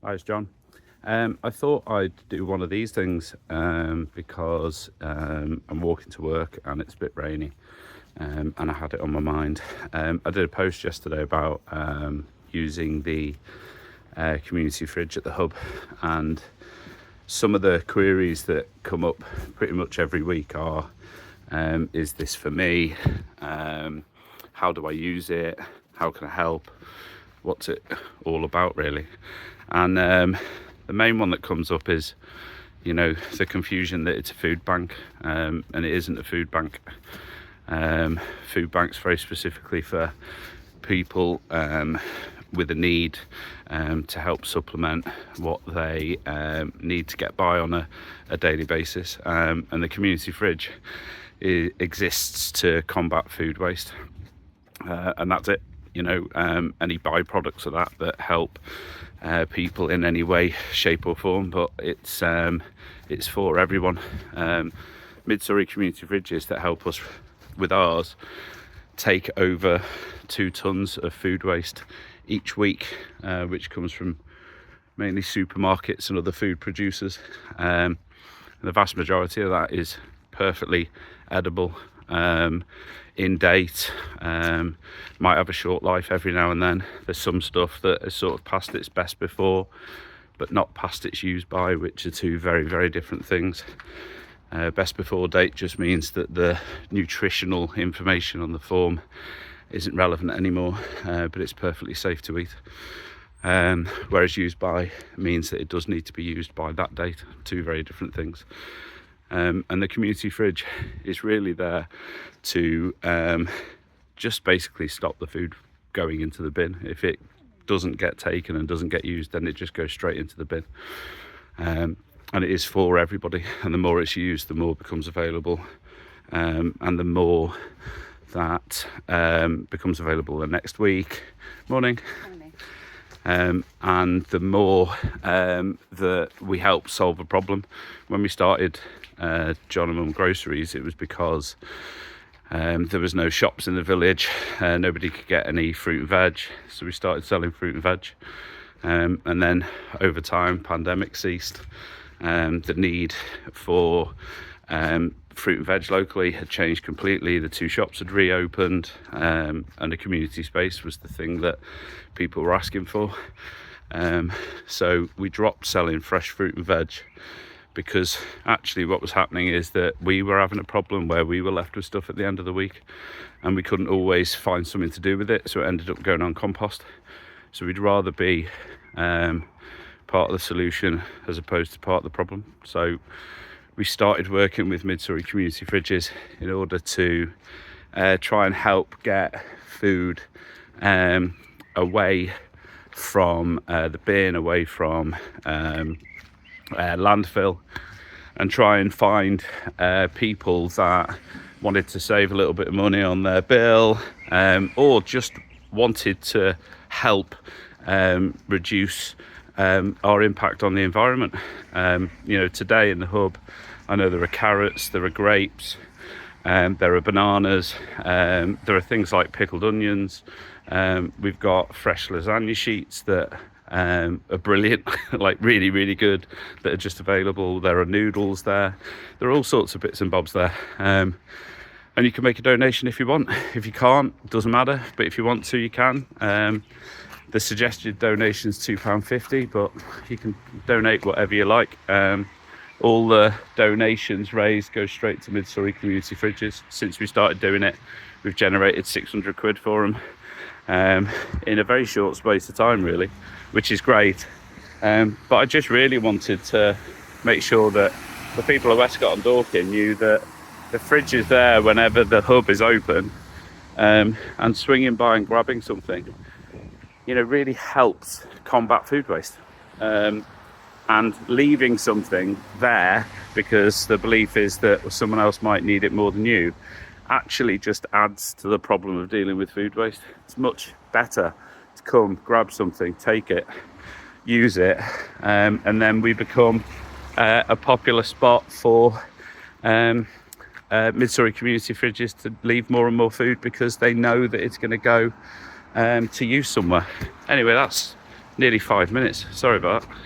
Hi, it's John. I thought I'd do one of these things because I'm walking to work and it's a bit rainy, and I had it on my mind. I did a post yesterday about using the community fridge at the hub, and some of the queries that come up pretty much every week are, is this for me? How do I use it? How can I help? What's it all about, really? And the main one that comes up is, the confusion that it's a food bank, and it isn't a food bank. Food banks very specifically for people with a need to help supplement what they need to get by on a daily basis. And the community fridge exists to combat food waste, and that's it. Any byproducts of that help people in any way, shape or form, but it's for everyone. Mid-Surrey community fridges that help us with ours take over 2 tons of food waste each week, which comes from mainly supermarkets and other food producers. The vast majority of that is perfectly edible, in date, might have a short life every now and then. There's some stuff that is sort of past its best before, but not past its use by, which are 2 very, very different things. Best before date just means that the nutritional information on the form isn't relevant anymore, but it's perfectly safe to eat. Whereas used by means that it does need to be used by that date. 2 very different things. And the community fridge is really there to just basically stop the food going into the bin. If it doesn't get taken and doesn't get used, then it just goes straight into the bin. And it is for everybody, and the more it's used, the more becomes available, and the more that becomes available the next week. Morning. And the more that we help solve a problem. When we started John and Mum Groceries, it was because there was no shops in the village, nobody could get any fruit and veg, so we started selling fruit and veg, and then over time pandemic ceased. The need for fruit and veg locally had changed completely. The 2 shops had reopened, and the community space was the thing that people were asking for. So we dropped selling fresh fruit and veg, because actually what was happening is that we were having a problem where we were left with stuff at the end of the week and we couldn't always find something to do with it, so it ended up going on compost. So we'd rather be part of the solution as opposed to part of the problem. So we started working with Mid-Surrey community fridges in order to try and help get food away from the bin, away from landfill, and try and find people that wanted to save a little bit of money on their bill, or just wanted to help reduce our impact on the environment. Today in the hub, I know there are carrots, there are grapes, there are bananas, there are things like pickled onions. We've got fresh lasagna sheets that are brilliant, like really, really good, that are just available. There are noodles there. There are all sorts of bits and bobs there. And you can make a donation if you want. If you can't, it doesn't matter. But if you want to, you can. The suggested donation is £2.50, but you can donate whatever you like. All the donations raised go straight to Mid-Surrey community fridges. Since we started doing it, we've generated £600 for them in a very short space of time, really, which is great. But I just really wanted to make sure that the people of Westcott and Dorking knew that the fridge is there whenever the hub is open, and swinging by and grabbing something, really helps combat food waste. And leaving something there because the belief is that someone else might need it more than you actually just adds to the problem of dealing with food waste. It's much better to come, grab something, take it, use it, and then we become a popular spot for Mid-Surrey community fridges to leave more and more food because they know that it's going to go to use somewhere. Anyway, that's nearly 5 minutes. Sorry about that.